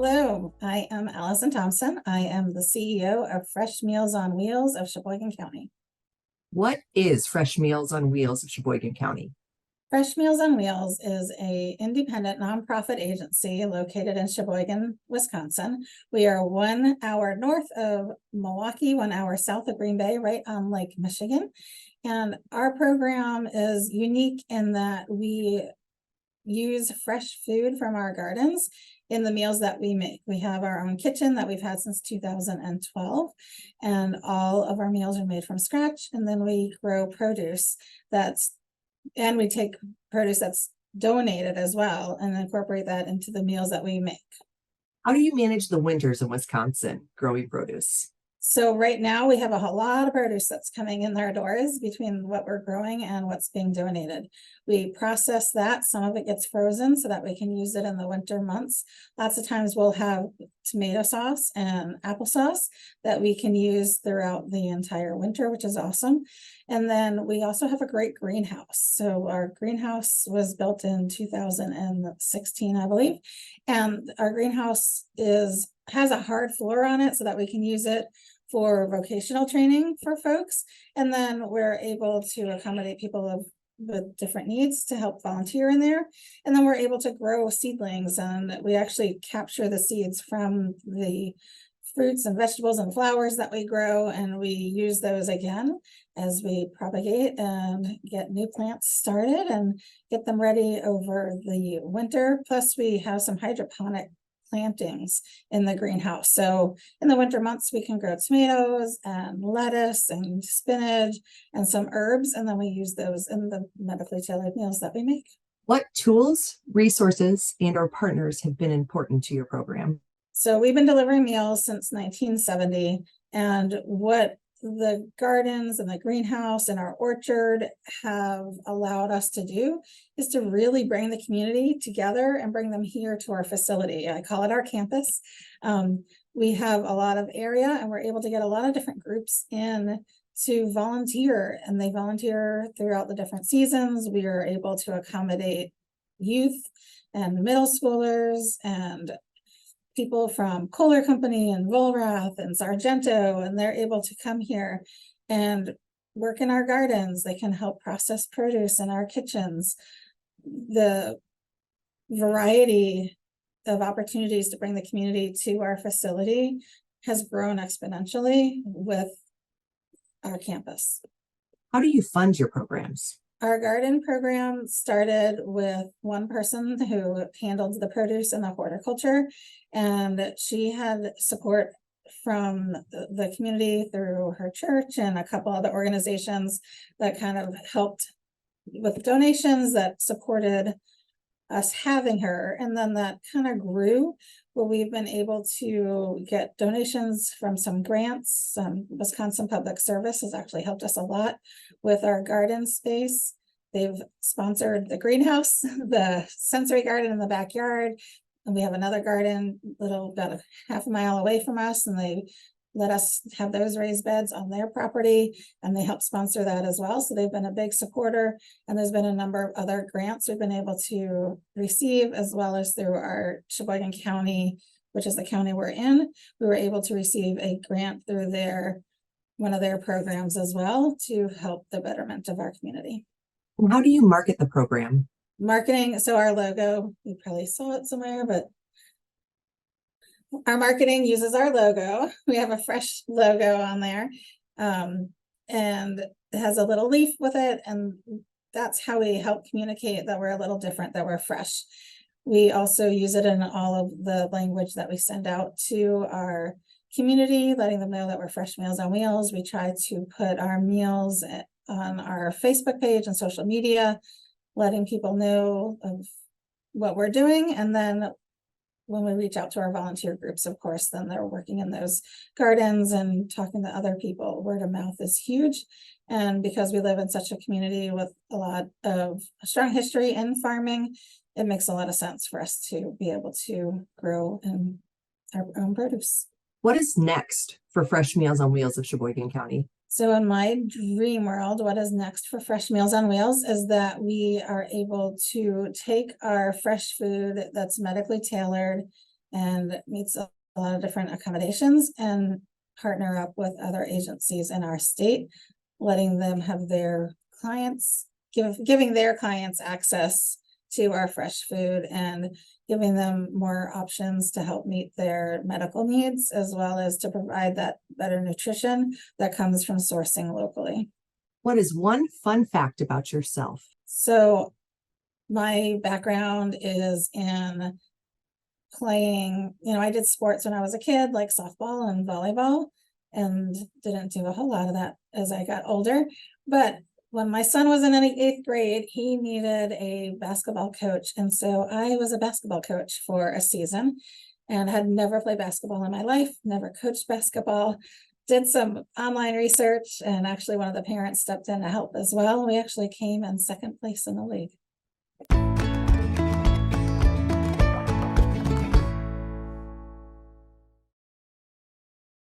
Hello, I am Allison Thompson. I am the CEO of Fresh Meals on Wheels of Sheboygan County. What is Fresh Meals on Wheels of Sheboygan County? Fresh Meals on Wheels is an independent nonprofit agency located in Sheboygan, Wisconsin. We are 1 hour north of Milwaukee, 1 hour south of Green Bay, right on Lake Michigan. And our program is unique in that we use fresh food from our gardens in the meals that we make. We have our own kitchen that we've had since 2012, and all of our meals are made from scratch. And then we grow produce and we take produce that's donated as well and incorporate that into the meals that we make. How do you manage the winters in Wisconsin growing produce? So right now we have a whole lot of produce that's coming in our doors between what we're growing and what's being donated. We process that. Some of it gets frozen so that we can use it in the winter months. Lots of times we'll have tomato sauce and applesauce that we can use throughout the entire winter, which is awesome. And then we also have a great greenhouse. So our greenhouse was built in 2016, I believe. And our greenhouse has a hard floor on it so that we can use it for vocational training for folks. And then we're able to accommodate people with different needs to help volunteer in there. And then we're able to grow seedlings, and we actually capture the seeds from the fruits and vegetables and flowers that we grow, and we use those again as we propagate and get new plants started and get them ready over the winter. Plus we have some hydroponic plantings in the greenhouse. So in the winter months, we can grow tomatoes and lettuce and spinach and some herbs, and then we use those in the medically tailored meals that we make. What tools, resources, and/or partners have been important to your program? So we've been delivering meals since 1970, and what the gardens and the greenhouse and our orchard have allowed us to do is to really bring the community together and bring them here to our facility. I call it our campus. We have a lot of area, and we're able to get a lot of different groups in to volunteer, and they volunteer throughout the different seasons. We are able to accommodate youth and middle schoolers and people from Kohler Company and Volrath and Sargento, and they're able to come here and work in our gardens. They can help process produce in our kitchens. The variety of opportunities to bring the community to our facility has grown exponentially with our campus. How do you fund your programs? Our garden program started with one person who handled the produce and the horticulture, and she had support from the community through her church and a couple other organizations that kind of helped with donations that supported us having her. And then that kind of grew where we've been able to get donations from some grants. Wisconsin Public Service has actually helped us a lot with our garden space. They've sponsored the greenhouse, the sensory garden in the backyard, and we have another garden about a half a mile away from us, and they let us have those raised beds on their property, and they help sponsor that as well. So they've been a big supporter, and there's been a number of other grants we've been able to receive, as well as through our Sheboygan County, which is the county we're in. We were able to receive a grant through one of their programs as well to help the betterment of our community. How do you market the program? Marketing, so our logo, you probably saw it somewhere, but our marketing uses our logo. We have a fresh logo on there, and it has a little leaf with it, and that's how we help communicate that we're a little different, that we're fresh. We also use it in all of the language that we send out to our community, letting them know that we're Fresh Meals on Wheels. We try to put our meals on our Facebook page and social media, letting people know of what we're doing. And then when we reach out to our volunteer groups, of course, then they're working in those gardens and talking to other people. Word of mouth is huge. And because we live in such a community with a lot of strong history in farming, it makes a lot of sense for us to be able to grow in our own produce. What is next for Fresh Meals on Wheels of Sheboygan County? So in my dream world, what is next for Fresh Meals on Wheels is that we are able to take our fresh food that's medically tailored and meets a lot of different accommodations, and partner up with other agencies in our state, letting them have their clients, giving their clients access to our fresh food and giving them more options to help meet their medical needs, as well as to provide that better nutrition that comes from sourcing locally. What is one fun fact about yourself? So my background is in playing, I did sports when I was a kid, like softball and volleyball, and didn't do a whole lot of that as I got older. But when my son was in eighth grade, he needed a basketball coach. And so I was a basketball coach for a season and had never played basketball in my life, never coached basketball, did some online research, and actually one of the parents stepped in to help as well. We actually came in second place in the league.